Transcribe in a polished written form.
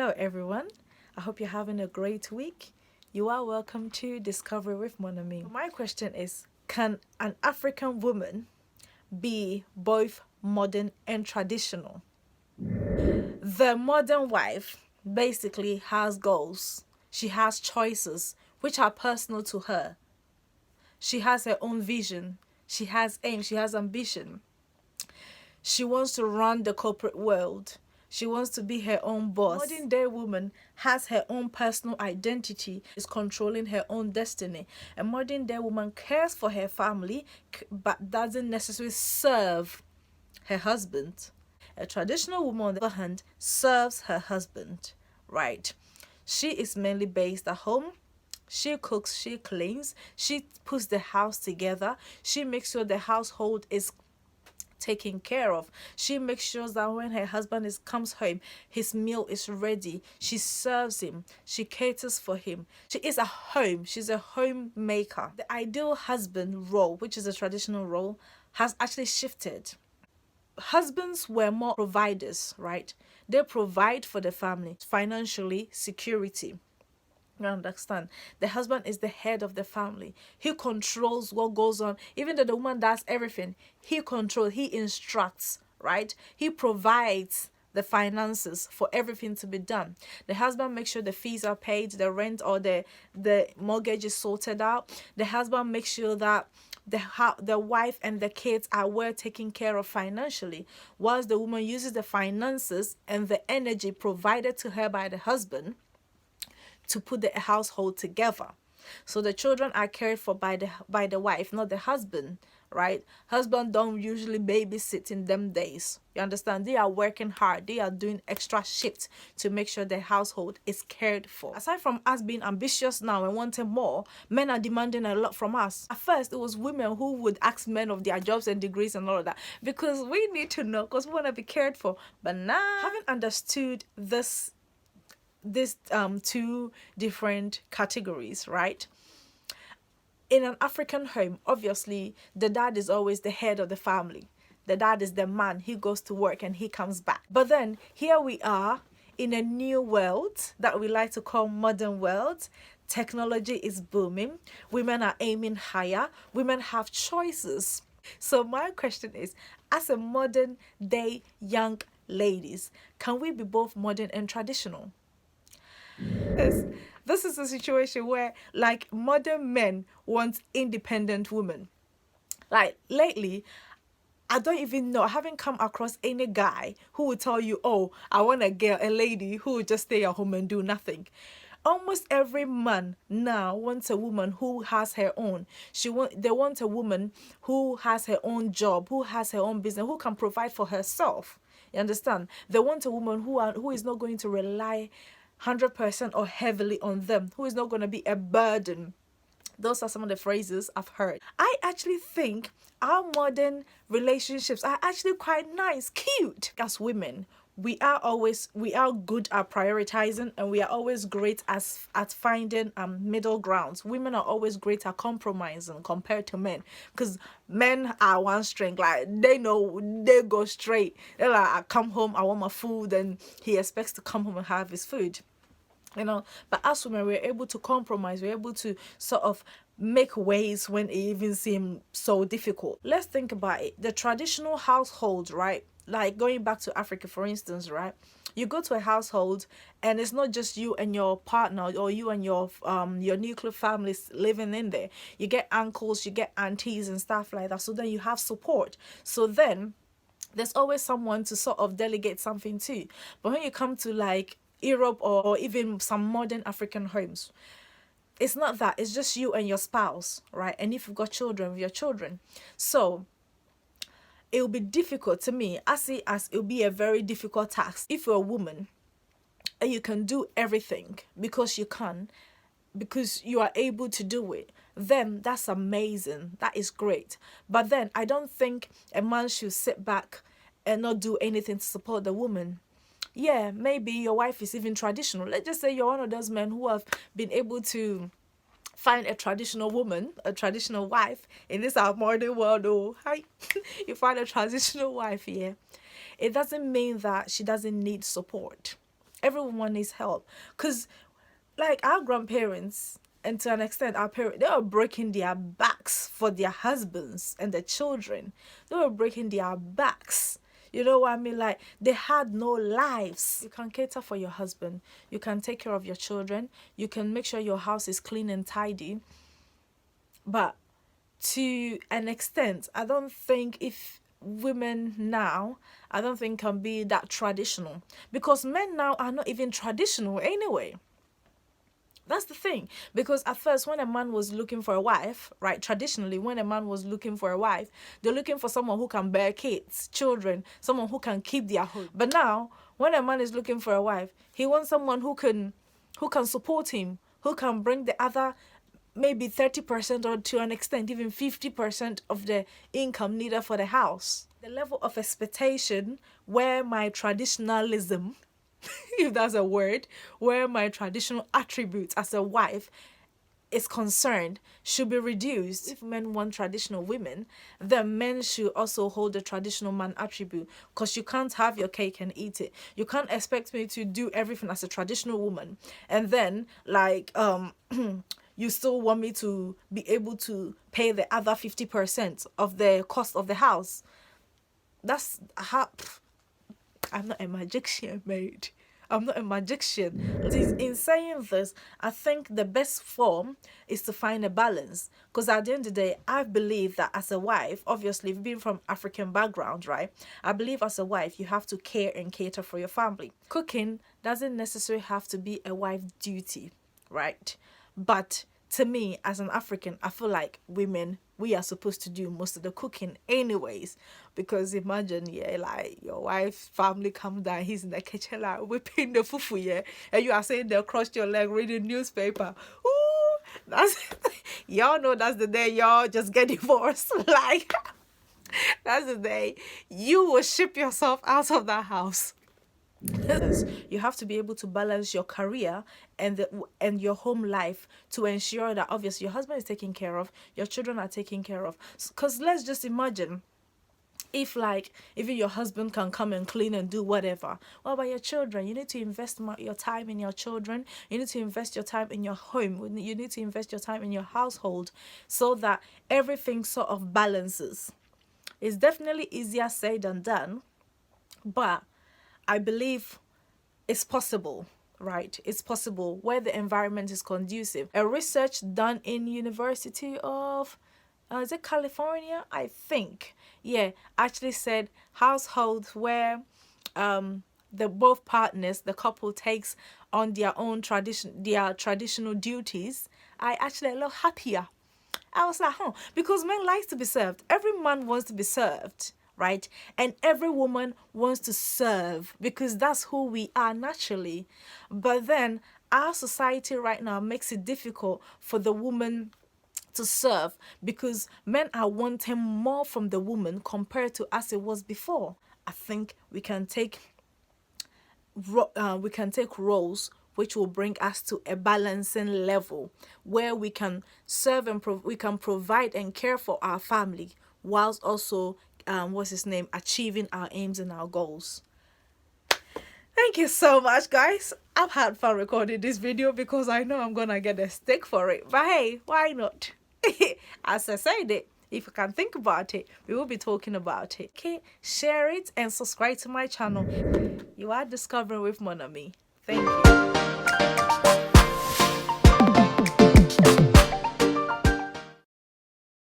Hello everyone, I hope you're having a great week. You are welcome to Discovery with Monami. My question is, can an African woman be both modern and traditional? The modern wife basically has goals. She has choices which are personal to her. She has her own vision. She has aim. She has ambition. She wants to run the corporate world. She wants to be her own boss. Modern day woman has her own personal identity, is controlling her own destiny. A modern day woman cares for her family but doesn't necessarily serve her husband. A traditional woman, on the other hand, serves her husband, right? She is mainly based at home. She cooks, she cleans, she puts the house together, she makes sure the household is taken care of. She makes sure that when her husband comes home, his meal is ready. She serves him. She caters for him. She is a home. She's a homemaker. The ideal husband role, which is a traditional role, has actually shifted. Husbands were more providers, right? They provide for the family, financially, security. You understand? The husband is the head of the family. He controls what goes on. Even though the woman does everything, he controls, he instructs, right? He provides the finances for everything to be done. The husband makes sure the fees are paid, the rent or the mortgage is sorted out. The husband makes sure that the wife and the kids are well taken care of financially, whilst the woman uses the finances and the energy provided to her by the husband to put the household together. So the children are cared for by the wife, not the husband, right? Husband don't usually babysit in them days. You understand? They are working hard. They are doing extra shifts to make sure the household is cared for. Aside from us being ambitious now and wanting more, men are demanding a lot from us. At first, it was women who would ask men of their jobs and degrees and all of that because we need to know, because we want to be cared for. But now, having understood this two different categories, right? In an African home, obviously the dad is always the head of the family. The dad is the man. He goes to work and he comes back. But then here we are in a new world that we like to call modern world. Technology is booming. Women are aiming higher. Women have choices. So my question is, as a modern day young ladies, can we be both modern and traditional? This is a situation where, like, modern men want independent women. Like, lately, I don't even know, I haven't come across any guy who will tell you, oh, I want a girl, a lady who will just stay at home and do nothing. Almost every man now wants a woman who has her own. They want a woman who has her own job, who has her own business, who can provide for herself. You understand? They want a woman who is not going to rely 100% or heavily on them, who is not going to be a burden. Those are some of the phrases I've heard. I actually think our modern relationships are actually quite nice, cute. As women, we are good at prioritizing, and we are always great at finding middle grounds. Women are always great at compromising compared to men, because men are one string. Like, they know, they go straight. They're like, I come home, I want my food, and he expects to come home and have his food. But as women, we're able to compromise. We're able to sort of make ways when it even seems so difficult. Let's think about it. The traditional household, right? Like, going back to Africa, for instance, right? You go to a household and it's not just you and your partner or you and your nuclear families living in there. You get uncles, you get aunties and stuff like that. So then you have support. So then there's always someone to sort of delegate something to. But when you come to, like, Europe or even some modern African homes, it's not that. It's just you and your spouse, right? And if you've got children, with your children. So it will be difficult to me. I see as it will be a very difficult task if you're a woman and you can do everything because you are able to do it. Then that's amazing. That is great. But then I don't think a man should sit back and not do anything to support the woman. Yeah, maybe your wife is even traditional. Let's just say you're one of those men who have been able to find a traditional woman, a traditional wife in this our modern world. Oh, hi. You find a traditional wife here. It doesn't mean that she doesn't need support. Every woman needs help. Because, like, our grandparents, and to an extent our parents, they were breaking their backs for their husbands and their children. They were breaking their backs. You know what I mean? Like, they had no lives. You can cater for your husband. You can take care of your children. You can make sure your house is clean and tidy. But to an extent, I don't think if women now, I don't think can be that traditional. Because men now are not even traditional anyway. That's the thing. Because at first, when a man was looking for a wife, right, traditionally, when a man was looking for a wife, they're looking for someone who can bear kids, children, someone who can keep their home. But now, when a man is looking for a wife, he wants someone who can support him, who can bring the other maybe 30% or to an extent, even 50% of the income needed for the house. The level of expectation where my traditionalism, if that's a word, where my traditional attributes as a wife is concerned should be reduced. If men want traditional women, then men should also hold the traditional man attribute, because you can't have your cake and eat it. You can't expect me to do everything as a traditional woman and then like you still want me to be able to pay the other 50% of the cost of the house. That's how I'm not a magician, mate. I'm not a magician. In saying this, I think the best form is to find a balance. Because at the end of the day, I believe that as a wife, obviously, being from African background, right? I believe as a wife, you have to care and cater for your family. Cooking doesn't necessarily have to be a wife duty, right? But to me, as an African, I feel like women, we are supposed to do most of the cooking anyways. Because imagine, yeah, like your wife's family come down, he's in the kitchen like whipping the fufu, yeah, and you are saying they'll cross your leg reading newspaper. Ooh, that's y'all know that's the day y'all just get divorced. Like, that's the day you will ship yourself out of that house. You have to be able to balance your career and your home life to ensure that obviously your husband is taken care of, your children are taken care of. Because let's just imagine if even your husband can come and clean and do whatever, what about your children? You need to invest your time in your children. You need to invest your time in your home. You need to invest your time in your household so that everything sort of balances. It's definitely easier said than done, but I believe it's possible, right? It's possible where the environment is conducive. A research done in University of, is it California? I think. Yeah, actually said households where the both partners, the couple takes on their own traditional duties, are actually a lot happier. I was like, because men likes to be served. Every man wants to be served, right? And every woman wants to serve because that's who we are naturally. But then our society right now makes it difficult for the woman to serve because men are wanting more from the woman compared to as it was before. I think we can take roles which will bring us to a balancing level where we can serve and we can provide and care for our family whilst also achieving our aims and our goals. Thank you so much, guys. I've had fun recording this video because I know I'm gonna get a stick for it, but hey, why not? As I said it, if you can think about it, we will be talking about it. Okay, share it and subscribe to my channel. You are discovering with Monami. Thank you.